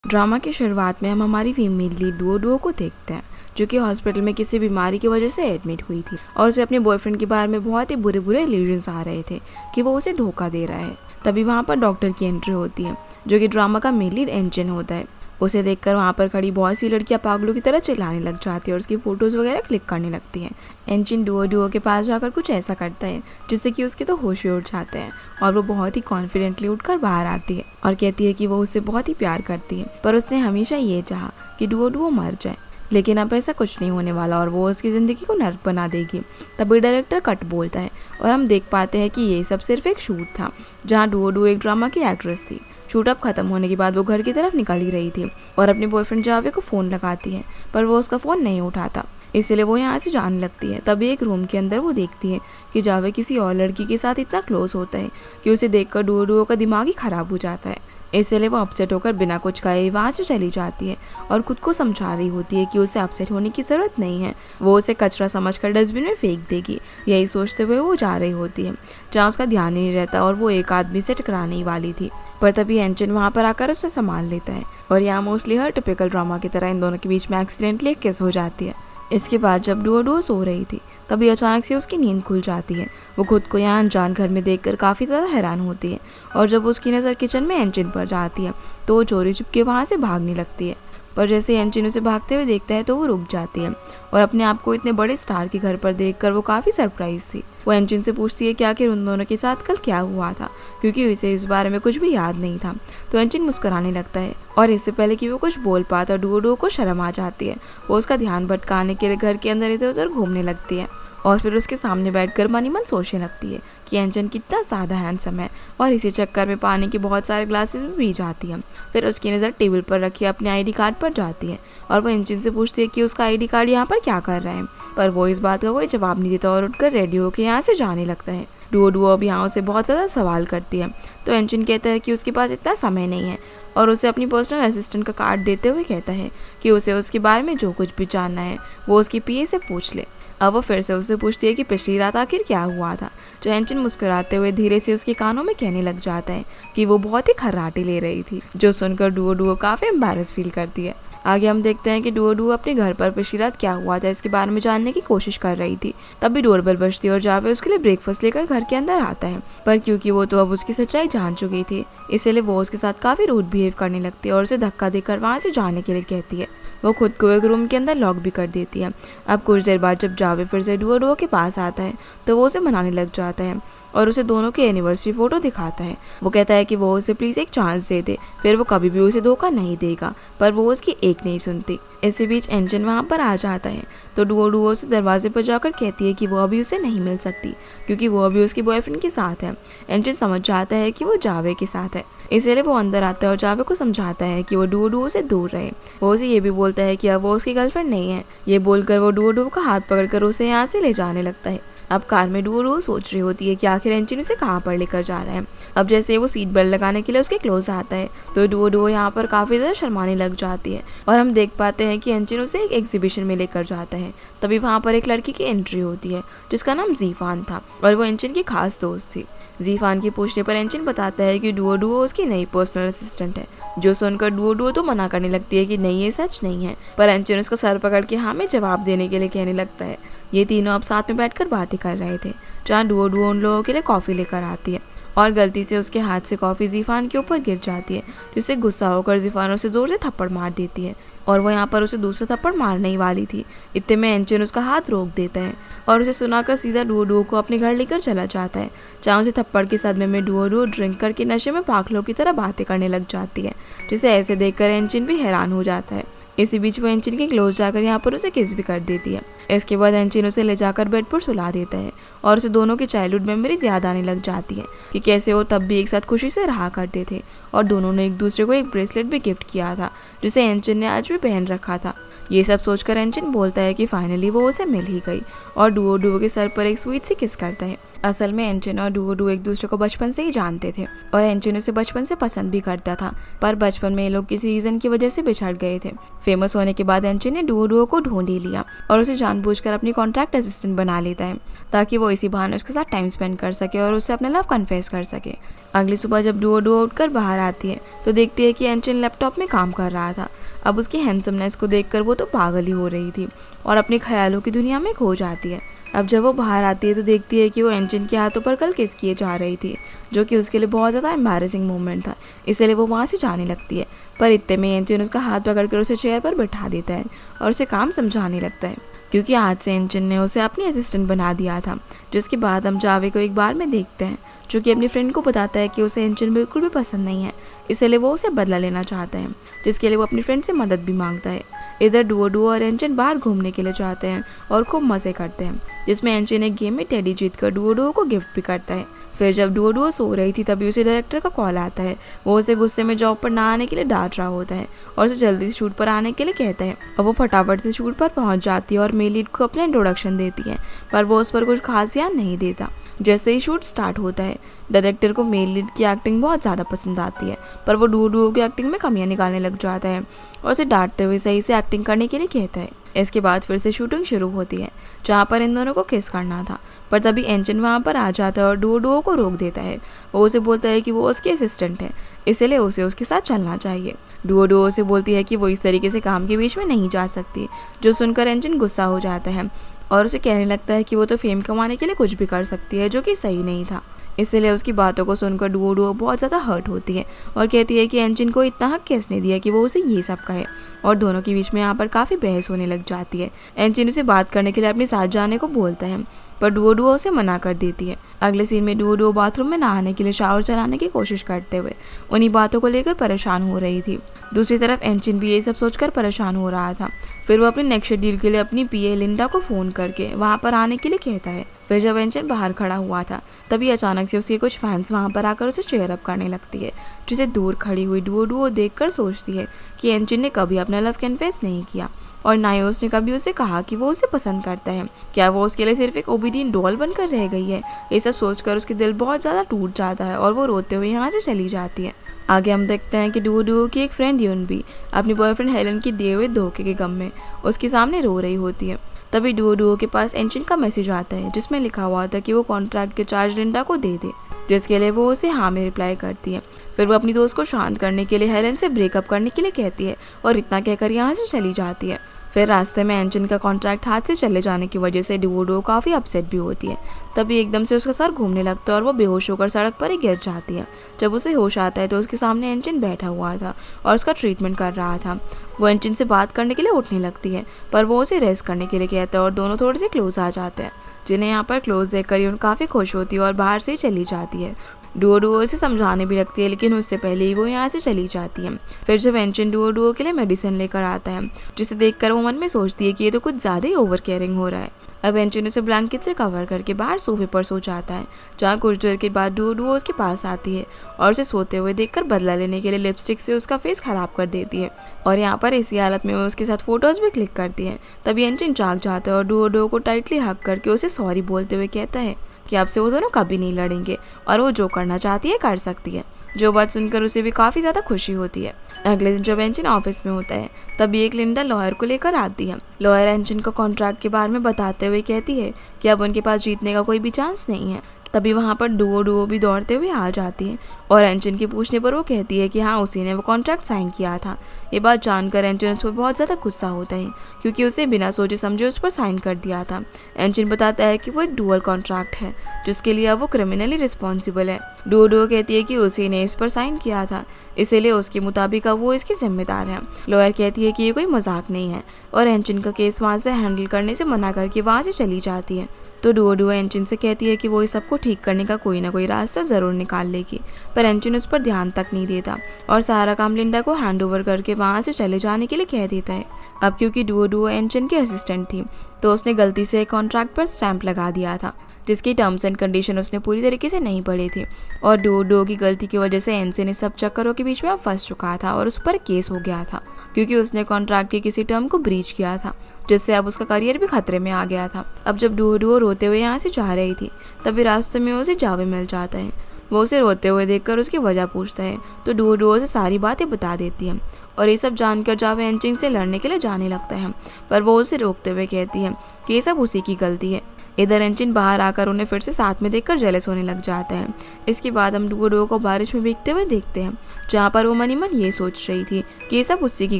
Drama की शुरुआत में हम हमारी फीमेल लीड डुओ को देखते हैं, जो कि हॉस्पिटल में किसी बीमारी की वजह से एडमिट हुई थी और उसे अपने बॉयफ्रेंड के बारे में बहुत ही बुरे बुरे इल्यूजन्स आ रहे थे कि वो उसे धोखा दे रहा है। तभी वहाँ पर डॉक्टर की एंट्री होती है, जो कि ड्रामा का मेन लीड एंजन होता है। उसे देखकर वहाँ पर खड़ी बहुत सी लड़कियाँ पागलों की तरह चिल्लाने लग जाती है और उसकी फोटोज़ वगैरह क्लिक करने लगती हैं। एंजिन डुओ के पास जाकर कुछ ऐसा करता है जिससे कि उसके तो होश ही उड़ जाते हैं और वो बहुत ही कॉन्फिडेंटली उठकर बाहर आती है और कहती है कि वो उससे बहुत ही प्यार करती है, पर उसने हमेशा ये चाहा कि डुओ मर जाए। लेकिन अब ऐसा कुछ नहीं होने वाला और वो उसकी ज़िंदगी को नर्क बना देगी। तभी डायरेक्टर कट बोलता है और हम देख पाते हैं कि ये सब सिर्फ एक शूट था, जहाँ डुओ एक ड्रामा की एक्ट्रेस थी। शूट अप खत्म होने के बाद वो घर की तरफ निकल ही रही थी और अपने बॉयफ्रेंड जावे को फ़ोन लगाती है, पर वो उसका फ़ोन नहीं उठाता, इसलिए वो यहाँ से जाने लगती है। तभी एक रूम के अंदर वो देखती है कि जावे किसी और लड़की के साथ इतना क्लोज होता है कि उसे देखकर डुओ का दिमाग ही खराब हो जाता है। इसलिए वो अपसेट होकर बिना कुछ कहे वहाँ से चली जाती है और खुद को समझा रही होती है कि उसे अपसेट होने की ज़रूरत नहीं है, वो उसे कचरा समझकर डस्टबिन में फेंक देगी। यही सोचते हुए वो जा रही होती है, जहाँ उसका ध्यान ही नहीं रहता और वो एक आदमी से टकराने ही वाली थी। पर तभी एंजन वहाँ पर आकर उसे संभाल लेता है और यहाँ मोस्टली हर टिपिकल ड्रामा की तरह इन दोनों के बीच में एक्सीडेंटली एक किस हो जाती है। इसके बाद जब डुओ सो रही थी, तभी अचानक से उसकी नींद खुल जाती है। वो खुद को यहाँ अनजान घर में देखकर काफ़ी ज़्यादा हैरान होती है और जब उसकी नज़र किचन में एंजिन पर जाती है तो वो चोरी छुपके वहाँ से भागने लगती है। पर जैसे एंजिन उसे भागते हुए देखता है तो वो रुक जाती है और अपने आप को इतने बड़े स्टार के घर पर देखकर वो काफ़ी सरप्राइज थी। वो एंजिन से पूछती है कि आखिर उन दोनों के साथ कल क्या हुआ था, क्योंकि उसे इस बारे में कुछ भी याद नहीं था। तो एंजिन मुस्कुराने लगता है और इससे पहले कि वो कुछ बोल पाता डुओ को शर्म आ जाती है। वो उसका ध्यान भटकाने के लिए घर के अंदर इधर उधर घूमने लगती है और फिर उसके सामने बैठकर मन ही मन सोचने लगती है कि एंजन कितना ज़्यादा हैंडसम है और इसी चक्कर में पानी के बहुत सारे ग्लासेस भी पी जाती है। फिर उसकी नज़र टेबल पर रखी अपने आईडी कार्ड पर जाती है और वो एंजन से पूछती है कि उसका आईडी कार्ड यहाँ पर क्या कर रहा है, पर वो इस बात का कोई जवाब नहीं देता और उठकर रेडी होकर यहाँ से जाने लगता है। डुओ अब यहाँ से बहुत ज़्यादा सवाल करती है तो एंजन कहता है कि उसके पास इतना समय नहीं है और उसे अपनी पर्सनल असिस्टेंट का कार्ड देते हुए कहता है कि उसे उसके बारे में जो कुछ भी जानना है वो उसकी पीए से पूछ ले। अब वो फिर से उससे पूछती है कि पिछली रात आखिर क्या हुआ था, जो एंजन मुस्कुराते हुए धीरे से उसके कानों में कहने लग जाता है कि वो बहुत ही खर्राटे ले रही थी, जो सुनकर डुओ काफ़ी एम्बैरस फील करती है। आगे हम देखते हैं कि डुओ अपने घर पर पिछली रात क्या हुआ था इसके बारे में जानने की कोशिश कर रही थी। तभी डोरबेल बजती है और जावे उसके लिए ब्रेकफास्ट लेकर घर के अंदर आता है, पर क्योंकि वो तो अब उसकी सच्चाई जान चुकी थी इसलिए वो उसके साथ काफ़ी रूड बिहेव करने लगती है और उसे धक्का देकर वहाँ से जाने के लिए कहती है। वो खुद को एक रूम के अंदर लॉक भी कर देती है। अब कुछ देर बाद जब जावे फिर से डुओ के पास आता है तो वो उसे मनाने लग जाता है और उसे दोनों की एनिवर्सरी फ़ोटो दिखाता है। वो कहता है कि वो उसे प्लीज़ एक चांस दे दे, फिर वो कभी भी उसे धोखा नहीं देगा, पर वो उसकी एक नहीं सुनती। इसी बीच एंजन वहाँ पर आ जाता है तो डुओ से दरवाजे पर जाकर कहती है कि वो अभी उसे नहीं मिल सकती क्योंकि वो अभी उसके बॉयफ्रेंड के साथ है। एंजन समझ जाता है कि वो जावे के साथ है, इसलिए वो अंदर आता है और जावे को समझाता है कि वो डुओ से दूर रहे। वो उसे ये भी बोलता है कि अब वो उसकी गर्लफ्रेंड नहीं है। ये बोलकर वो डुओ का हाथ पकड़कर उसे यहाँ से ले जाने लगता है। अब कार में डुओ सोच रही होती है कि आखिर एंजन उसे कहाँ पर लेकर जा रहा है। अब जैसे वो सीट बेल्ट लगाने के लिए उसके क्लोज आता है तो डुओ यहाँ पर काफ़ी ज़्यादा शर्माने लग जाती है और हम देख पाते हैं कि एंजन उसे एक एग्जीबिशन में लेकर जाता है। तभी वहाँ पर एक लड़की की एंट्री होती है जिसका नाम जीफान था और वो एंजन की खास दोस्त थी। जीफान के पूछने पर एंजन बताता है कि डुओ उसकी नई पर्सनल असिस्टेंट है, जो सुनकर डुओ तो मना करने लगती है कि नहीं ये सच नहीं है, पर एंजन उसका सर पकड़ के हाँ में जवाब देने के लिए कहने लगता है। ये तीनों अब साथ में बैठकर बातें कर रहे थे, जहाँ डुओ उन लोगों के लिए कॉफ़ी लेकर आती है और गलती से उसके हाथ से कॉफ़ी जीफान के ऊपर गिर जाती है, जिससे गुस्सा होकर जीफान उसे ज़ोर से थप्पड़ मार देती है और वो यहाँ पर उसे दूसरा थप्पड़ मारने ही वाली थी। इतने में एंजन उसका हाथ रोक देता है और उसे सुनाकर सीधा डुओ को अपने घर लेकर चला जाता है, जहाँ उसे थप्पड़ के सदमे में डुओ ड्रिंक करके नशे में पागलों की तरह बातें करने लग जाती है, जिसे ऐसे देखकर एंजन भी हैरान हो जाता है। इसी बीच वो एंजन के क्लोज जाकर यहाँ पर उसे किस भी कर देती है। इसके बाद एंजन उसे ले जाकर बेड पर सुला देता है और उसे दोनों की चाइल्डहुड मेमोरीज याद आने लग जाती है कि कैसे वो तब भी एक साथ खुशी से रहा करते थे और दोनों ने एक दूसरे को एक ब्रेसलेट भी गिफ्ट किया था, जिसे एंजन ने आज भी पहन रखा था। ये सब सोचकर एंजन बोलता है कि फाइनली वो उसे मिल ही गई और डुओ के सर पर एक स्वीट सी किस करता है। असल में एंजन और डुओ एक दूसरे को बचपन से ही जानते थे और एंजन उसे बचपन से पसंद भी करता था, पर बचपन में ये लोग किसी रीज़न की वजह से बिछड़ गए थे। फेमस होने के बाद एंजन ने डुओ को ढूंढ ही लिया और उसे जानबूझकर अपनी कॉन्ट्रैक्ट असिस्टेंट बना लेता है ताकि वो इसी बहाने उसके साथ टाइम स्पेंड कर सके और उससे अपना लव कन्फेस कर सके। अगली सुबह जब डुओ डुओ उठकर बाहर आती है तो देखती है कि एंचिन लैपटॉप में काम कर रहा था। अब उसकी हैंडसमनेस को देखकर वो तो पागल ही हो रही थी और अपने ख्यालों की दुनिया में खो जाती है। अब जब वो बाहर आती है तो देखती है कि वो एंचिन के हाथों पर कल किस किए जा रही थी, जो कि उसके लिए बहुत ज़्यादा एम्बैरेसिंग मोमेंट था। इसलिए वो वहाँ से जाने लगती है, पर इतने में एंचिन उसका हाथ पकड़कर उसे चेयर पर बैठा देता है और उसे काम समझाने लगता है, क्योंकि आज से एंचिन ने उसे अपनी असिस्टेंट बना दिया था। जिसके बाद हम जावे को एक बार में देखते हैं, जो कि अपनी फ्रेंड को बताता है कि उसे एंचिन बिल्कुल भी पसंद नहीं है, इसलिए वो उसे बदला लेना चाहता है, जिसके लिए वो अपनी फ्रेंड से मदद भी मांगता है। इधर डुओ डुओ और एंचिन बाहर घूमने के लिए जाते हैं और खूब मज़े करते हैं, जिसमें एंचिन एक गेम में टेडी जीतकर डुओ डुओ को गिफ्ट भी करता है। फिर जब डुओ डुओ सो रही थी तभी उसे डायरेक्टर का कॉल आता है। वो उसे गुस्से में जॉब पर ना आने के लिए डांट रहा होता है और उसे जल्दी से शूट पर आने के लिए कहता है। और वो फटाफट से शूट पर पहुंच जाती है और मेल लीड को अपना इंट्रोडक्शन देती है, पर वो उस पर कुछ खास ध्यान नहीं देता। जैसे ही शूट स्टार्ट होता है, डायरेक्टर को मेल लीड की एक्टिंग बहुत ज़्यादा पसंद आती है, पर वो डुओ डुओ की एक्टिंग में कमियां निकालने लग जाता है और उसे डांटते हुए सही से एक्टिंग करने के लिए कहता है। इसके बाद फिर से शूटिंग शुरू होती है, जहाँ पर इन दोनों को किस करना था, पर तभी एंचिन वहाँ पर आ जाता है और डुओ डुओ को रोक देता है। वो उसे बोलता है कि वो उसकी असिस्टेंट है, इसलिए उसे उसके साथ चलना चाहिए। डुओ डुओ उसे बोलती है कि वो इस तरीके से काम के बीच में नहीं जा सकती, जो सुनकर एंचिन गुस्सा हो जाता है और उसे कहने लगता है कि वो तो फेम कमाने के लिए कुछ भी कर सकती है, जो कि सही नहीं था। इसलिए उसकी बातों को सुनकर डुओ डुओ बहुत ज़्यादा हर्ट होती है और कहती है कि एंचिन को इतना हक किसने दिया कि वो उसे ये सब कहे, और दोनों के बीच में यहाँ पर काफ़ी बहस होने लग जाती है। एंचिन उसे बात करने के लिए अपने साथ जाने को बोलता है, पर डुओ डुओ उसे मना कर देती है। अगले सीन में डुओ डुओ बाथरूम में नहाने के लिए शावर चलाने की कोशिश करते हुए उन्हीं बातों को लेकर परेशान हो रही थी। दूसरी तरफ एंचिन भी ये सब सोचकर परेशान हो रहा था। फिर वो अपने नेक्स्ट शेड्यूल के लिए अपनी पीए लिंडा को फ़ोन करके वहाँ पर आने के लिए कहता है। फिर जब एंचिन बाहर खड़ा हुआ था तभी अचानक से उसके कुछ फैंस वहाँ पर आकर उसे चेयर अप करने लगती है, जिसे दूर खड़ी हुई डुओ डुओ देखकर सोचती है कि एंचिन ने कभी अपना लव कन्फेस नहीं किया और ना ही उसने कभी उसे कहा कि वो उसे पसंद करता है। क्या वो उसके लिए सिर्फ एक ओबीडियंट डॉल बनकर रह गई है? ये सब सोचकर उसके दिल बहुत ज़्यादा टूट जाता है और वो रोते हुए यहाँ से चली जाती है। आगे हम देखते हैं कि डुओ डुओ की एक फ्रेंड यून भी अपनी बॉयफ्रेंड हेलन की दिए हुए धोखे के गम में उसके सामने रो रही होती है। तभी डुओ डुओ के पास एंचिन का मैसेज आता है, जिसमें लिखा हुआ था कि वो कॉन्ट्रैक्ट के चार्ज लिंडा को दे दे, जिसके लिए वो उसे हाँ में रिप्लाई करती है। फिर वो अपनी दोस्त को शांत करने के लिए हेलन से ब्रेकअप करने के लिए कहती है और इतना कहकर यहाँ से चली जाती है। फिर रास्ते में एंचिन का कॉन्ट्रैक्ट हाथ से चले जाने की वजह से डुओ डुओ काफ़ी अपसेट भी होती है। तभी एकदम से उसका सर घूमने लगता है और वो बेहोश होकर सड़क पर ही गिर जाती है। जब उसे होश आता है तो उसके सामने एंचिन बैठा हुआ था और उसका ट्रीटमेंट कर रहा था। वो एंचिन से बात करने के लिए उठने लगती है, पर वो उसे रेस्ट करने के लिए कहता है और दोनों थोड़े से क्लोज आ जाते हैं, जिन्हें यहाँ पर क्लोज देखकर यून काफ़ी खुश होती है और बाहर से ही चली जाती है। डुओ डुओ इसे समझाने भी लगती है, लेकिन उससे पहले ही वो यहाँ से चली जाती है। फिर जब एंचिन डुओ डुओ के लिए मेडिसिन लेकर आता है, जिसे देखकर वो मन में सोचती है कि ये तो कुछ ज़्यादा ही ओवर केयरिंग हो रहा है। अब एंचिन उसे ब्लैंकेट से कवर करके बाहर सोफे पर सो जाता है, जहाँ कुछ देर के बाद डुओ डुओ उसके पास आती है और उसे सोते हुए देखकर बदला लेने के लिए लिपस्टिक से उसका फेस खराब कर देती है और यहाँ पर इसी हालत में वो उसके साथ फोटोज भी क्लिक करती है। तभी एंचिन जाग जाता है और डुओ डुओ को टाइटली हक करके उसे सॉरी बोलते हुए कहता है कि अब से वो दोनों कभी नहीं लड़ेंगे और वो जो करना चाहती है कर सकती है। जो बात सुनकर उसे भी काफ़ी ज़्यादा खुशी होती है। अगले दिन जब एंचिन ऑफिस में होता है तभी एक लिंडा लॉयर को लेकर आती है। लॉयर एंचिन को कॉन्ट्रैक्ट के बारे में बताते हुए कहती है कि अब उनके पास जीतने का कोई भी चांस नहीं है। तभी वहाँ पर डुओ डुओ भी दौड़ते हुए आ जाती है और एंचिन के पूछने पर वो कहती है कि हाँ, उसी ने वो कॉन्ट्रैक्ट साइन किया था। ये बात जानकर एंचिन उस पर बहुत ज़्यादा गुस्सा होता है, क्योंकि उसे बिना सोचे समझे उस पर साइन कर दिया था। एंचिन बताता है कि वो एक डुअल कॉन्ट्रैक्ट है, जिसके लिए अब वो क्रिमिनली रिस्पॉन्सिबल है। डुओ डुओ कहती है कि उसी ने इस पर साइन किया था, इसीलिए उसके मुताबिक अब वो इसकी जिम्मेदार है। लॉयर कहती है कि ये कोई मजाक नहीं है और एंचिन का केस वहाँ से हैंडल करने से मना करके वहाँ से चली जाती है। तो डुओ डुओ एंचिन से कहती है कि वो इस सबको ठीक करने का कोई ना कोई रास्ता ज़रूर निकाल लेगी, पर एंचिन उस पर ध्यान तक नहीं देता और सारा काम लिंडा को हैंड ओवर करके वहाँ से चले जाने के लिए कह देता है। अब क्योंकि डुओ डुओ एंचिन की असिस्टेंट थी तो उसने गलती से एक कॉन्ट्रैक्ट पर स्टैंप लगा दिया था, जिसकी टर्म्स एंड कंडीशन उसने पूरी तरीके से नहीं पढ़ी थी और डुओ डुओ की गलती की वजह से एंचिन इस सब चक्करों के बीच में फंस चुका था और उस पर केस हो गया था, क्योंकि उसने कॉन्ट्रैक्ट के किसी टर्म को ब्रीच किया था, जिससे अब उसका करियर भी खतरे में आ गया था। अब जब डुओ डुओ रोते हुए यहाँ से जा रही थी तभी रास्ते में उसे जावे मिल जाता है। वो उसे रोते हुए देखकर उसकी वजह पूछता है तो डुओ डुओ से सारी बातें बता देती है और ये सब जानकर जावे एंचिन से लड़ने के लिए जाने लगता है, पर वो उसे रोकते हुए कहती है कि ये सब उसी की गलती है, इधर एंजिन बाहर आकर उन्हें फिर से साथ में देखकर जेलस होने लग जाता है। इसके बाद हम डुओ को बारिश में भीगते हुए देखते हैं, जहाँ पर वो मनी मन ये सोच रही थी कि ये सब उसी की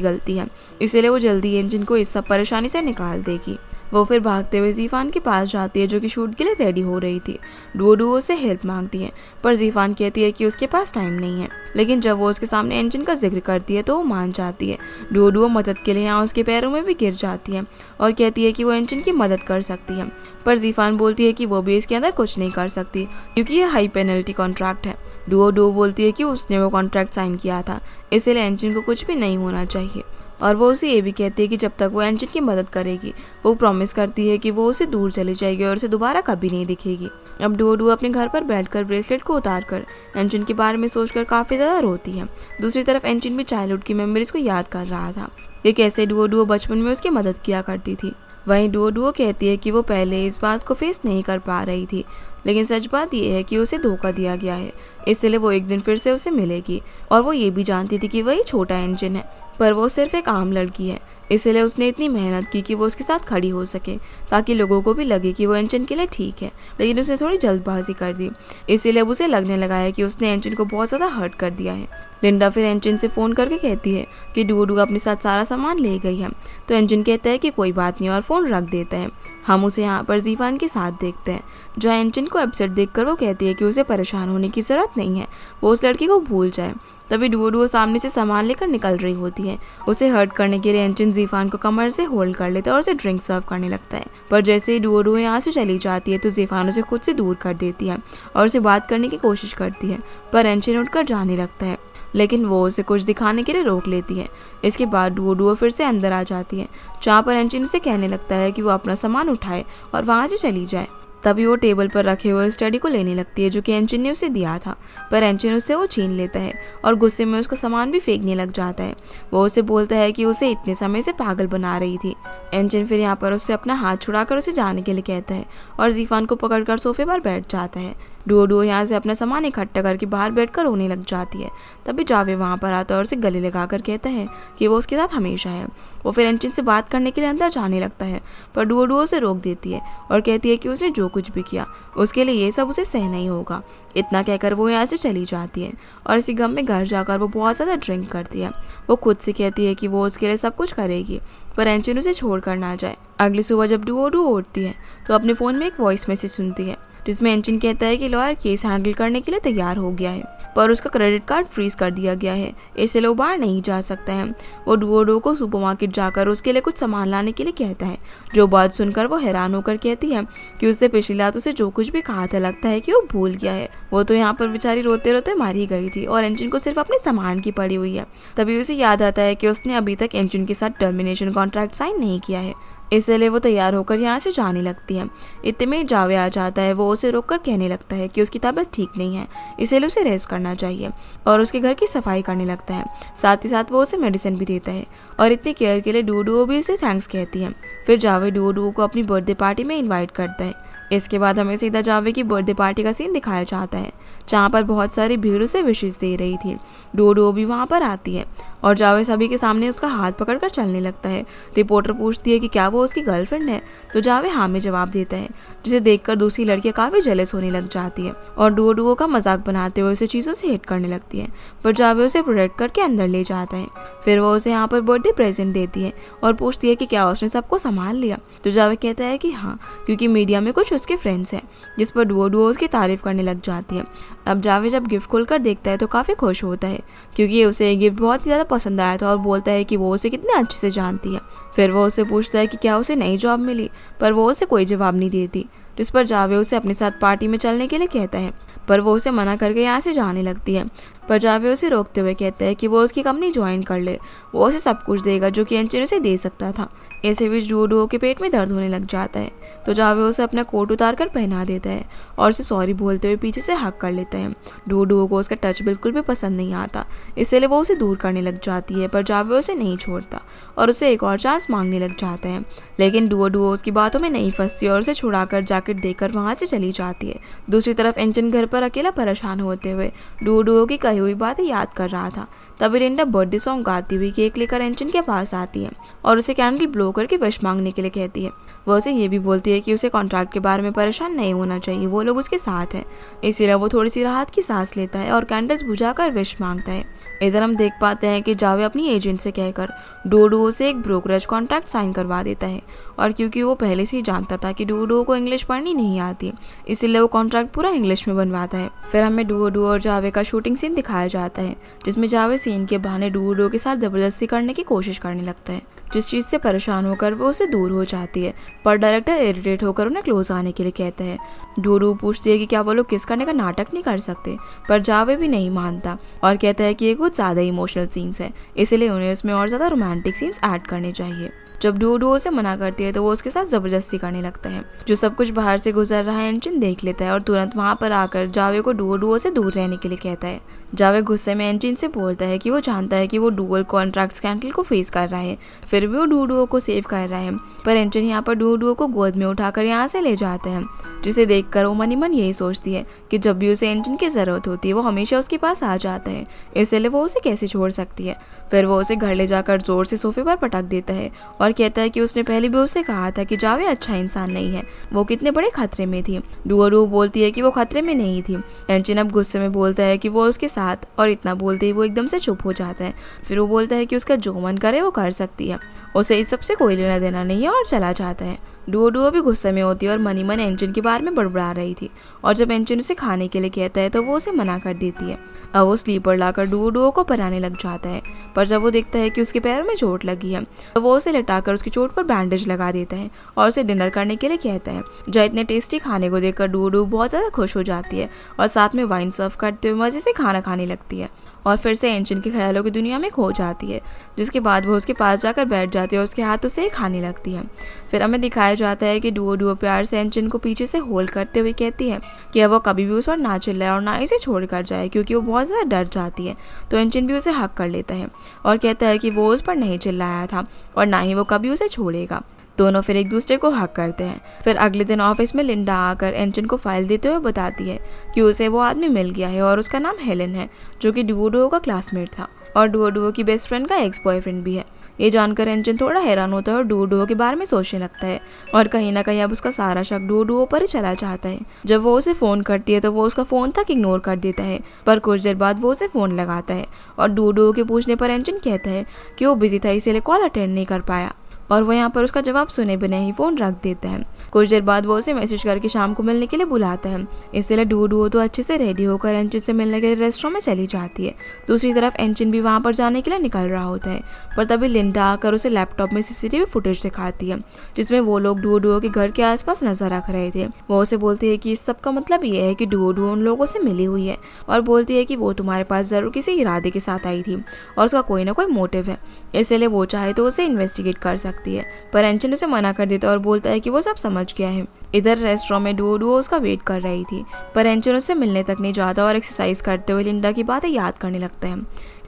गलती है, इसलिए वो जल्दी एंजिन को इस सब परेशानी से निकाल देगी। वो फिर भागते हुए जीफान के पास जाती है, जो कि शूट के लिए रेडी हो रही थी। डुओ से हेल्प मांगती है, पर जीफान कहती है कि उसके पास टाइम नहीं है। लेकिन जब वो उसके सामने एंजिन का जिक्र करती है तो वो मान जाती है। डुओ मदद के लिए यहाँ उसके पैरों में भी गिर जाती है और कहती है कि वो एंजिन की मदद कर सकती है। पर जीफान बोलती है कि वो भी इसके अंदर कुछ नहीं कर सकती, क्योंकि ये हाई पेनल्टी कॉन्ट्रैक्ट है। डुओ बोलती है कि उसने वो कॉन्ट्रैक्ट साइन किया था, इसलिए एंजिन को कुछ भी नहीं होना चाहिए। और वो उसे ये भी कहती है कि जब तक वो एंजिन की मदद करेगी, वो प्रॉमिस करती है कि वो उसे दूर चली जाएगी और उसे दोबारा कभी नहीं दिखेगी। अब डुओ अपने घर पर बैठकर ब्रेसलेट को उतारकर एंजिन के बारे में सोचकर काफ़ी ज़्यादा रोती है। दूसरी तरफ एंजिन भी चाइल्डहुड की मेमोरीज को याद कर रहा था कि कैसे डुओ बचपन में उसकी मदद किया करती थी। वहीं डुओ कहती है कि वो पहले इस बात को फेस नहीं कर पा रही थी, लेकिन सच बात यह है कि उसे धोखा दिया गया है, इसलिए वो एक दिन फिर से उसे मिलेगी। और वो ये भी जानती थी कि वही छोटा एंजिन है, पर वो सिर्फ एक आम लड़की है, इसलिए उसने इतनी मेहनत की कि वो उसके साथ खड़ी हो सके, ताकि लोगों को भी लगे कि वो एंजिन के लिए ठीक है। लेकिन उसने थोड़ी जल्दबाजी कर दी, इसीलिए अब उसे लगने लगा है कि उसने एंजिन को बहुत ज़्यादा हर्ट कर दिया है। लिंडा फिर एंजिन से फ़ोन करके कहती है कि डुओ अपने साथ सारा सामान ले गई है। तो एंजिन कहता है कि कोई बात नहीं और फ़ोन रख देता है। हम उसे यहाँ पर जीफान के साथ देखते हैं, जो एंजिन को अपसेट देखकर वो कहती है कि उसे परेशान होने की ज़रूरत नहीं है, वो उस लड़की को भूल जाए। तभी डुओ सामने से सामान लेकर निकल रही होती है। उसे हर्ट करने के लिए एंजिन जीफान को कमर से होल्ड कर लेता है और उसे ड्रिंक सर्व करने लगता है। पर जैसे ही डुओ यहाँ से चली जाती है तो जीफान उसे खुद से दूर कर देती है और उसे बात करने की कोशिश करती है, पर एंजिन उठकर जाने लगता है, लेकिन वो उसे कुछ दिखाने के लिए रोक लेती है। इसके बाद डुओ फिर से अंदर आ जाती है, जहाँ पर एंजिन उसे कहने लगता है कि वो अपना सामान उठाए और वहाँ से चली जाए। तभी वो टेबल पर रखे हुए स्टडी को लेने लगती है, जो कि एंजिन ने उसे दिया था, पर एंजिन उससे वो छीन लेता है और गुस्से में उसका सामान भी फेंकने लग जाता है। वो उसे बोलता है कि उसे इतने समय से पागल बना रही थी। एंजिन फिर यहाँ पर उससे अपना हाथ छुड़ाकर उसे जाने के लिए कहता है और जीफान को पकड़कर सोफे पर बैठ जाता है। डुओ यहाँ से अपना सामान इकट्ठा करके बाहर बैठकर रोने लग जाती है। तभी जावे वहाँ पर आता है और उसे गले लगाकर कहता है कि वो उसके साथ हमेशा है। वो फिर एंजिन से बात करने के लिए अंदर जाने लगता है, पर डुओ उसे रोक देती है और कहती है कि उसने जो कुछ भी किया उसके लिए ये सब उसे सहना ही होगा। इतना कहकर वो यहाँ से चली जाती है और इसी गम में घर जाकर वो बहुत ज़्यादा ड्रिंक करती है। वो खुद से कहती है कि वो उसके लिए सब कुछ करेगी, पर एंजिन उसे छोड़ कर ना जाए। अगली सुबह जब डुओ उठती है तो अपने फ़ोन में एक वॉइस मैसेज सुनती है, जिसमें एंजिन कहता है कि लॉयर केस हैंडल करने के लिए तैयार हो गया है, पर उसका क्रेडिट कार्ड फ्रीज कर दिया गया है, इसलिए वो बाहर नहीं जा सकता है। वो डुओ को सुपरमार्केट जाकर उसके लिए कुछ सामान लाने के लिए कहता है, जो बात सुनकर वो हैरान होकर कहती है कि उसने पिछली रात उसे जो कुछ भी कहा था लगता है कि वो भूल गया है। वो तो यहाँ पर बेचारी रोते रोते मारी गई थी और एंजिन को सिर्फ अपने सामान की पड़ी हुई है। तभी उसे याद आता है कि उसने अभी तक एंजिन के साथ टर्मिनेशन कॉन्ट्रैक्ट साइन नहीं किया है, इसलिए वो तैयार होकर यहाँ से जाने लगती है। इतने में जावे आ जाता है। वो उसे रोककर कहने लगता है कि उसकी तबीयत ठीक नहीं है, इसलिए उसे रेस्ट करना चाहिए और उसके घर की सफाई करने लगता है। साथ ही साथ वो उसे मेडिसिन भी देता है और इतनी केयर के लिए डुओ भी उसे थैंक्स कहती है। फिर जावे डुओ को अपनी बर्थडे पार्टी में इन्वाइट करता है। इसके बाद हमें सीधा जावे की बर्थडे पार्टी का सीन दिखाया जाता है, जहाँ पर बहुत सारी भीड़ उसे विशेष दे रही थी। डुओ भी वहाँ पर आती है और जावे सभी के सामने उसका हाथ पकड़कर चलने लगता है। रिपोर्टर पूछती है कि क्या वो उसकी गर्लफ्रेंड है, तो जावे हाँ में जवाब देता है, जिसे देखकर दूसरी लड़कियां काफ़ी जेलस होने लग जाती है और डुओ का मजाक बनाते हुए उसे चीज़ों से हिट करने लगती है, पर जावे उसे प्रोटेक्ट करके अंदर ले जाता है। फिर वो उसे यहाँ पर बर्थडे प्रेजेंट देती है और पूछती है कि क्या उसने सबको संभाल लिया, तो जावे कहता है कि हाँ, क्योंकि मीडिया में कुछ उसके फ्रेंड्स हैं, जिस पर डुओ उसकी तारीफ करने लग जाती है। अब जावे जब गिफ्ट खोलकर देखता है तो काफ़ी खुश होता है, क्योंकि उसे ये गिफ्ट बहुत ज़्यादा पसंद आया था और बोलता है कि वो उसे कितने अच्छे से जानती है। फिर वो उससे पूछता है कि क्या उसे नई जॉब मिली, पर वो उसे कोई जवाब नहीं देती, जिस पर जावे उसे अपने साथ पार्टी में चलने के लिए कहता है, पर वो उसे मना करके यहाँ से जाने लगती है। पर जावे उसे रोकते हुए कहता है कि वो उसकी कंपनी ज्वाइन कर ले, वो उसे सब कुछ देगा जो कि एंजिन उसे दे सकता था। ऐसे बीच डुओ के पेट में दर्द होने लग जाता है, तो जावे उसे अपना कोट उतार कर पहना देता है और उसे सॉरी बोलते हुए पीछे से हक कर लेता है। डुओ को उसका टच बिल्कुल भी पसंद नहीं आता, इसलिए वो उसे दूर करने लग जाती है, पर जावे उसे नहीं छोड़ता और उसे एक और चांस मांगने लग जाता है। लेकिन डुओ उसकी बातों में नहीं फंसती और उसे छुड़ाकर जैकेट देकर वहाँ से चली जाती है। दूसरी तरफ एंजिन घर पर अकेला परेशान होते हुए डुओ की कही हुई बातें याद कर रहा था। तभी लिंडा बर्थडे सॉन्ग गाती हुई केक लेकर एंजन के पास आती है और उसे कैंडल ब्लो करके विश मांगने के लिए कहती है। वह उसे ये भी बोलती है कि उसे कॉन्ट्रैक्ट के बारे में परेशान नहीं होना चाहिए, वो लोग उसके साथ हैं। इसीलिए वो थोड़ी सी राहत की सांस लेता है और कैंडल्स बुझाकर विश मांगता है। इधर हम देख पाते हैं कि जावे अपनी एजेंट से कहकर डूडू से एक ब्रोकरेज कॉन्ट्रैक्ट साइन करवा देता है। और क्योंकि वो पहले से ही जानता था कि डूडू को इंग्लिश पढ़नी नहीं आती, इसीलिए वो कॉन्ट्रैक्ट पूरा इंग्लिश में बनवाता है। फिर हमें डूडू और जावे का शूटिंग सीन दिखाया जाता है, जिसमें जावे सीन के बहाने डूडू के साथ जबरदस्ती करने की कोशिश करने लगता है, जिस चीज़ से परेशान होकर वो उससे दूर हो जाती है। पर डायरेक्टर इरिटेट होकर उन्हें क्लोज आने के लिए कहता है। डूडू पूछती है कि क्या वो लोग किस करने का नाटक नहीं कर सकते, पर जावे भी नहीं मानता और कहता है कि ये कुछ ज़्यादा इमोशनल सीन्स है, इसलिए उन्हें उसमें और ज़्यादा रोमांटिक सीन्स ऐड करने चाहिए। जब डूडू उसे मना करती है तो वो उसके साथ जबरदस्ती करने लगता है। जो सब कुछ बाहर से गुजर रहा है एंजन देख लेता है और तुरंत वहाँ पर आकर जावे को डूडू से दूर रहने के लिए कहता है। जावे गुस्से में एंजन से बोलता है कि वो जानता है कि वो डुअल कॉन्ट्रैक्ट स्कैंडल को फेस कर रहा है, फिर भी वो डूडू को सेव कर रहा है। पर एंजन यहाँ पर डूडू को गोद में उठाकर यहाँ से ले जाता है, जिसे देखकर वो मन ही मन यही सोचती है कि जब भी उसे एंजन की ज़रूरत होती है वो हमेशा उसके पास आ जाता है, इसलिए वो उसे कैसे छोड़ सकती है। फिर वो उसे घर ले जाकर जोर से सोफे पर पटक देता है और कहता है कि उसने पहले भी उसे कहा था कि जावे अच्छा इंसान नहीं है, वो कितने बड़े खतरे में थी। डूडू बोलती है कि वो खतरे में नहीं थी। एंजन अब गुस्से में बोलता है कि वो उसके साथ, और इतना बोलते ही वो एकदम से चुप हो जाता है। फिर वो बोलता है कि उसका जो मन करे वो कर सकती है, उसे इस सबसे कोई लेना देना नहीं है, और चला जाता है। डूडू भी गुस्से में होती है और मनी मन एंजन के बारे में बड़बड़ा रही थी, और जब एंजन उसे खाने के लिए कहता है तो वो उसे मना कर देती है। अब वो स्लीपर लाकर डूडू को पराने लग जाता है, पर जब वो देखता है कि उसके पैरों में चोट लगी है तो वो उसे लटाकर उसकी चोट पर बैंडेज लगा देता है और उसे डिनर करने के लिए कहता है। जहाँ इतने टेस्टी खाने को देखकर डूडू बहुत ज़्यादा खुश हो जाती है और साथ में वाइन सर्व करते हुए मज़े से खाना खाने लगती है और फिर से एंजन के ख्यालों की दुनिया में खो जाती है, जिसके बाद वो उसके पास जाकर बैठ जाती है और उसके हाथों से खाने लगती है। फिर हमें दिखाया जाता है कि डूडू प्यार से एंजन को पीछे से होल्ड करते हुए कहती है कि वो कभी भी उस पर ना चिल्लाए और ना इसे छोड़ कर जाए, क्योंकि वो बहुत ज़्यादा डर जाती है। तो एंजन भी उसे हक कर लेता है और कहता है कि वो उस पर नहीं चिल्लाया था और ना ही वो कभी उसे छोड़ेगा। दोनों फिर एक दूसरे को हक करते हैं। फिर अगले दिन ऑफिस में लिंडा आकर एंजन को फाइल देते हुए बताती है कि उसे वो आदमी मिल गया है और उसका नाम हेलन है, जो कि डूडू का क्लासमेट था और डूडू की बेस्ट फ्रेंड का एक्स बॉयफ्रेंड भी है। ये जानकर एंजन थोड़ा हैरान होता है और डूडू के बारे में सोचने लगता है और कहीं ना कहीं अब उसका सारा शक डूडू पर ही चला जाता है। जब वो उसे फ़ोन करती है तो वो उसका फ़ोन तक इग्नोर कर देता है, पर कुछ देर बाद वो उसे फ़ोन लगाता है और डूडू के पूछने पर एंजन कहता है कि वो बिजी था इसीलिए कॉल अटेंड नहीं कर पाया, और वो यहाँ पर उसका जवाब सुने बिना ही फ़ोन रख देता है। कुछ देर बाद वो उसे मैसेज करके शाम को मिलने के लिए बुलाता है। इसलिए डूडू तो अच्छे से रेडी होकर एंजन से मिलने के लिए रेस्टोरेंट में चली जाती है। दूसरी तरफ एंजन भी वहाँ पर जाने के लिए निकल रहा होता है, पर तभी लिंडा आकर उसे लैपटॉप में सीसीटीवी फुटेज दिखाती है, जिसमें वो लोग डूडू के घर के आसपास नजर रख रहे थे। वो उसे बोलती है कि इस सब का मतलब ये है कि डूडू उन लोगों से मिली हुई है, और बोलती है कि वो तुम्हारे पास ज़रूर किसी इरादे के साथ आई थी और उसका कोई ना कोई मोटिव है, इसलिए वो चाहे तो उसे इन्वेस्टिगेट कर सकती है। पर एंजन उसे मना कर देता है और बोलता है कि वो सब समझ गया है। इधर रेस्टोरेंट में डूडू उसका वेट कर रही थी, पर एंजन उससे मिलने तक नहीं जाता और एक्सरसाइज करते हुए लिंडा की बातें याद करने लगता है।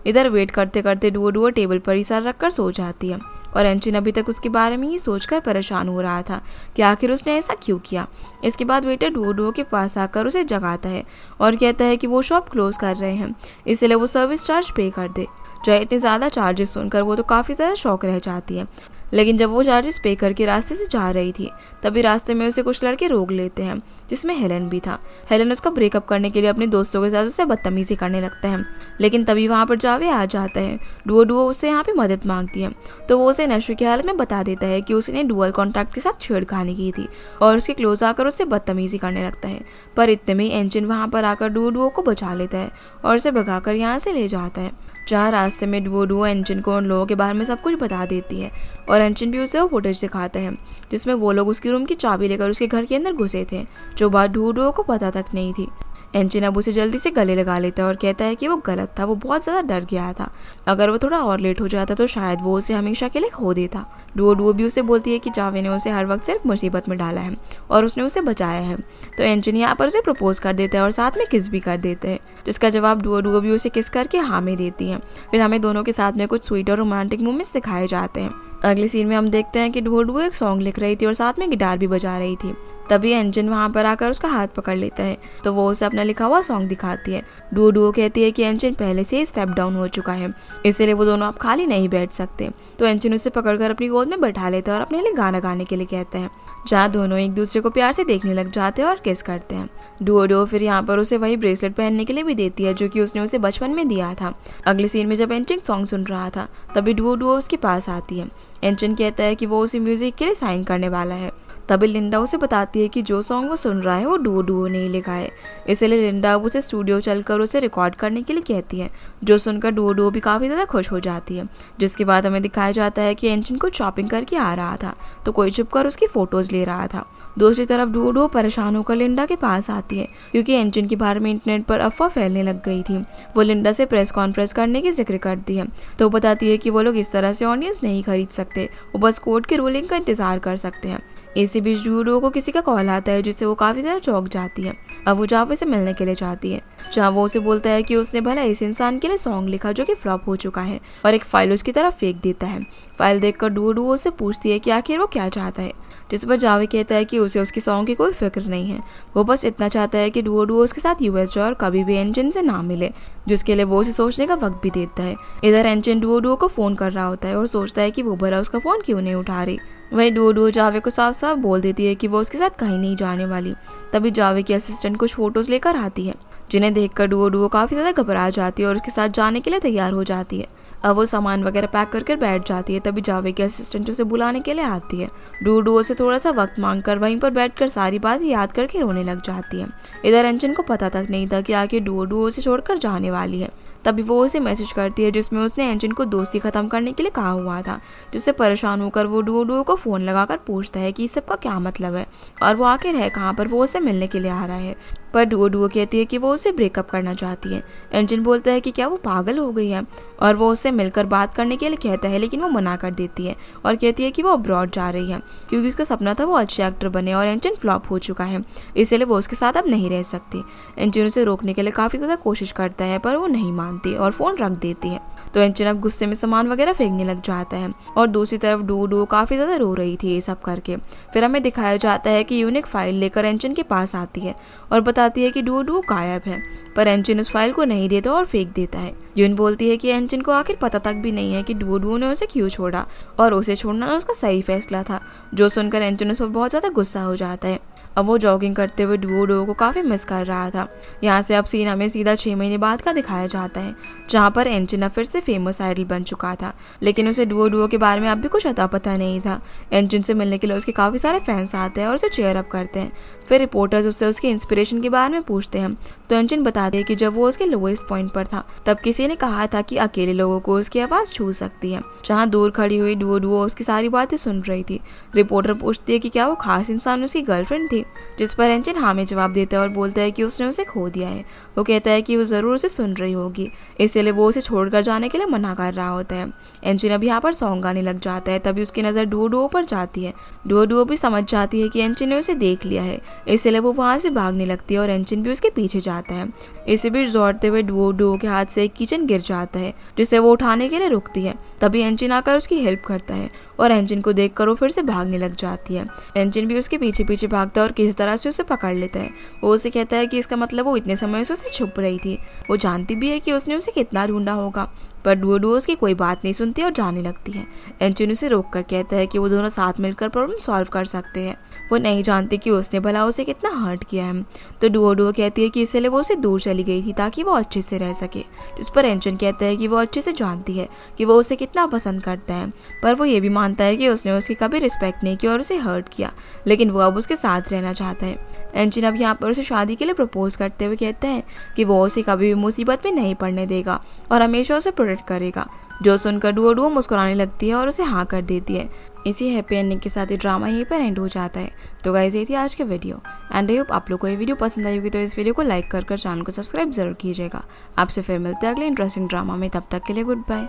इधर वेट करते करते डूडू टेबल पर ही सर रखकर सो जाती है और एंजन अभी तक उसके बारे में ही सोचकर परेशान हो रहा था कि आखिर उसने ऐसा क्यों किया। इसके बाद वेटर डूडू के पास आकर उसे जगाता है और कहता है कि वो शॉप क्लोज कर रहे हैं, इसलिए वो सर्विस चार्ज पे कर दे। जो इतने ज़्यादा चार्जेस सुनकर वो तो काफ़ी ज़्यादा शौक रह जाती है, लेकिन जब वो चार्जेस पे करके रास्ते से जा रही थी तभी रास्ते में उसे कुछ लड़के रोक लेते हैं, जिसमें हेलन भी था। हेलन उसका ब्रेकअप करने के लिए अपने दोस्तों के साथ उसे बदतमीजी करने लगता है, लेकिन तभी वहाँ पर जावे आ जाता है। डूडू उससे यहाँ पे मदद मांगती है तो वो उसे नशे की हालत में बता देता है कि उसने डुअल कॉन्ट्रैक्ट के साथ छेड़खानी की थी और उसके क्लोज आकर उससे बदतमीजी करने लगता है। पर इतने में एंजन वहाँ पर आकर डूडू को बचा लेता है और उसे भगाकर यहाँ से ले जाता है। जहाँ रास्ते में डूडू एंजन को उन लोगों के बारे में सब कुछ बता देती है और एंजन भी उसे वो फुटेज दिखाता है जिसमें वो लोग उसकी रूम की चाबी लेकर उसके घर के अंदर घुसे थे, जो बात डूडू को पता तक नहीं थी। एंजन अब उसे जल्दी से गले लगा लेता है और कहता है कि वो गलत था, वो बहुत ज़्यादा डर गया था, अगर वो थोड़ा और लेट हो जाता तो शायद वो उसे हमेशा के लिए खो देता। डूडू भी उसे बोलती है कि जावे ने उसे हर वक्त सिर्फ मुसीबत में डाला है और उसने उसे बचाया है। तो एंजन यहाँ पर उसे प्रपोज कर देता है और साथ में किस भी कर देते हैं, जिसका जवाब डूडू भी उसे किस करके हाँ में देती है। फिर हमें दोनों के साथ में कुछ स्वीट और रोमांटिक मोमेंट्स दिखाए जाते हैं। अगले सीन में हम देखते हैं कि डुओ एक सॉन्ग लिख रही थी और साथ में गिटार भी बजा रही थी। तभी एंजिन वहाँ पर आकर उसका हाथ पकड़ लेता है, तो वो उसे अपना लिखा हुआ सॉन्ग दिखाती है। डुओ कहती है कि एंजिन पहले से ही स्टेप डाउन हो चुका है, इसलिए वो दोनों अब खाली नहीं बैठ सकते। तो एंजिन उसे पकड़कर अपनी गोद में बैठा लेता है और अपने लिए गाना गाने के लिए कहते हैं, जहाँ दोनों एक दूसरे को प्यार से देखने लग जाते हैं और किस करते हैं। डुओ फिर यहाँ पर उसे वही ब्रेसलेट पहनने के लिए भी देती है जो कि उसने उसे बचपन में दिया था। अगले सीन में जब एंजिन सॉन्ग सुन रहा था तभी डुओ उसके पास आती है। एंजिन कहता है कि वो उसे म्यूजिक के लिए साइन करने वाला है। तभी लिंडा उसे बताती है कि जो सॉन्ग वो सुन रहा है वो डुओ ने ही लिखा है, इसलिए लिंडा उसे स्टूडियो चलकर उसे रिकॉर्ड करने के लिए कहती है, जो सुनकर डुओ भी काफ़ी ज़्यादा खुश हो जाती है। जिसके बाद हमें दिखाया जाता है कि एंजिन कुछ शॉपिंग करके आ रहा था तो कोई छुपकर उसकी फ़ोटोज़ ले रहा था। दूसरी तरफ डुओ परेशान होकर लिंडा के पास आती है क्योंकि एंजिन के बारे में इंटरनेट पर अफवाह फैलने लग गई थी। वो लिंडा से प्रेस कॉन्फ्रेंस करने की जिक्र करती है, तो बताती है कि वो लोग इस तरह से ऑडियंस नहीं खरीद सकते, वो बस कोर्ट की रूलिंग का इंतजार कर सकते हैं। इसी बीच डुओ को किसी का कॉल आता है जिससे वो काफ़ी ज़्यादा चौंक जाती है। अब वो जावे से मिलने के लिए जाती है, जहाँ वो उसे बोलता है कि उसने भला इस इंसान के लिए सॉन्ग लिखा जो कि फ्लॉप हो चुका है, और एक फाइल उसकी तरफ फेंक देता है। फाइल देखकर डुओ से पूछती है कि आखिर वो क्या चाहता है, जिस पर जावे कहता है कि उसे उसकी सॉन्ग की कोई फिक्र नहीं है, वो बस इतना चाहता है कि डुओ उसके साथ यूएस जाए और कभी भी एंजिन से ना मिले, जिसके लिए वो उसे सोचने का वक्त भी देता है। इधर एंजिन डुओ को फ़ोन कर रहा होता है और सोचता है कि वो भला उसका फ़ोन क्यों नहीं उठा रही। वहीं डुओ जावे को साफ साफ बोल देती है कि वो उसके साथ कहीं नहीं जाने वाली। तभी जावे की असिस्टेंट कुछ फोटोज लेकर आती है, जिन्हें देखकर डुओ काफ़ी ज़्यादा घबरा जाती है और उसके साथ जाने के लिए तैयार हो जाती है। अब वो सामान वगैरह पैक करके बैठ जाती है। तभी जावे की असिस्टेंट उसे बुलाने के लिए आती है। डुओ से थोड़ा सा वक्त मांगकर वहीं पर बैठकर सारी बात याद करके रोने लग जाती है। इधर एंजिन को पता तक नहीं था कि आखिर डुओ से छोड़कर जाने वाली है। तभी वो उसे मैसेज करती है जिसमें उसने एंजिन को दोस्ती खत्म करने के लिए कहा हुआ था, जिससे परेशान होकर वो डुओ को फ़ोन लगाकर पूछता है कि इस सब का क्या मतलब है और वो आखिर है कहाँ पर वो उसे मिलने के लिए आ रहा है। पर डुओ कहती है कि वो उसे ब्रेकअप करना चाहती है। एंजिन बोलता है कि क्या वो पागल हो गई है, और वो उससे मिलकर बात करने के लिए कहता है, लेकिन वो मना कर देती है और कहती है कि वो अब्रॉड जा रही है क्योंकि उसका सपना था वो अच्छे एक्टर बने और एंजिन फ्लॉप हो चुका है, इसलिए वो उसके साथ अब नहीं रह सकती। एंजिन उसे रोकने के लिए काफ़ी ज़्यादा कोशिश करता है पर वो नहीं मानती और फ़ोन रख देती है। तो एंजिन अब गुस्से में सामान वगैरह फेंकने लग जाता है और दूसरी तरफ डुओ काफ़ी ज़्यादा रो रही थी ये सब करके। फिर हमें दिखाया जाता है कि यूनिक फाइल लेकर एंजिन के पास आती है और बताती है कि डुओ गायब है, पर एंजिन उस फाइल को नहीं देता और फेंक देता है। यून बोलती है कि एंजिन को आखिर पता तक भी नहीं है कि डुओ ने उसे क्यों छोड़ा और उसे छोड़ना उसका सही फैसला था, जो सुनकर एंजिन उस पर बहुत ज़्यादा गुस्सा हो जाता है। अब वो जॉगिंग करते हुए डुओ को काफ़ी मिस कर रहा था। यहाँ से अब सीन हमें सीधा 6 महीने बाद का दिखाया जाता है, जहाँ पर एंजिन फिर से फेमस आइडल बन चुका था, लेकिन उसे डुओ के बारे में अब भी कुछ अता पता नहीं था। एंजिन से मिलने के लिए उसके काफ़ी सारे फैंस आते हैं और उसे चेयर अप करते हैं। फिर रिपोर्टर्स उससे उसके इंस्पिरेशन के बारे में पूछते हैं, तो एंजिन बताते हैं कि जब वो उसके लोएस्ट पॉइंट पर था तब किसी ने कहा था कि अकेले लोगों को उसकी आवाज़ छू सकती है। जहाँ दूर खड़ी हुई डुओ उसकी सारी बातें सुन रही थी। रिपोर्टर पूछती है कि क्या वो खास इंसान उसकी गर्लफ्रेंड थी, जिस पर एंजिन हाँ में जवाब देता है और बोलता है कि उसने उसे खो दिया है। वो कहता है कि वो ज़रूर उसे सुन रही होगी, इसलिए वो उसे छोड़कर जाने के लिए मना कर रहा होता है। एंजिन अब यहाँ पर सॉन्ग गाने लग जाता है। तभी उसकी नज़र डुओ पर जाती है। डुओ भी समझ जाती है कि एंजिन ने उसे देख लिया है, इसलिए वो वहाँ से भागने लगती है और एंजिन भी उसके पीछे जाता है। इसी बीच दौड़ते हुए डुओ के हाथ से एक किचन गिर जाता है, जिसे वो उठाने के लिए रुकती है। तभी एंजिन आकर उसकी हेल्प करता है और एंजिन को देखकर वो फिर से भागने लग जाती है। एंजिन भी उसके पीछे पीछे भागता है और किसी तरह से उसे पकड़ लेता है। वो उसे कहता है कि इसका मतलब वो इतने समय से उसे छुप रही थी। वो जानती भी है कि उसने उसे कितना ढूंढा होगा, पर डुओ उसकी कोई बात नहीं सुनती और जाने लगती है। एंजिन उसे रोककर कहता है कि वो दोनों साथ मिलकर प्रॉब्लम सॉल्व कर सकते हैं। वो नहीं जानती कि उसने भला उसे कितना हर्ट किया है। तो डुओ कहती है कि इसलिए वो उसे दूर चली गई थी ताकि वो अच्छे से रह सके, जिस पर एंजिन कहता है कि वो अच्छे से जानती है कि वो उसे कितना पसंद करता है, पर वो ये भी मानता है कि उसने उसकी कभी रिस्पेक्ट नहीं की और उसे हर्ट किया, लेकिन वो अब उसके साथ रहना चाहता है। एंजिन अब यहाँ पर उसे शादी के लिए प्रपोज करते हुए कहता है कि वो उसे कभी भी मुसीबत में नहीं पड़ने देगा और हमेशा उसे प्रोटेक्ट करेगा, जो सुनकर डुओ मुस्कुराने लगती है और उसे हाँ कर देती है। इसी हैप्पी एंडिंग के साथ ही ड्रामा यहीं पर एंड हो जाता है। तो गाइस ये थी आज के वीडियो एंड आई होप आप लोग को ये वीडियो पसंद आई होगी, तो इस वीडियो को लाइक कर चैनल को सब्सक्राइब जरूर कीजिएगा। आपसे फिर मिलते हैं अगले इंटरेस्टिंग ड्रामा में, तब तक के लिए गुड बाय।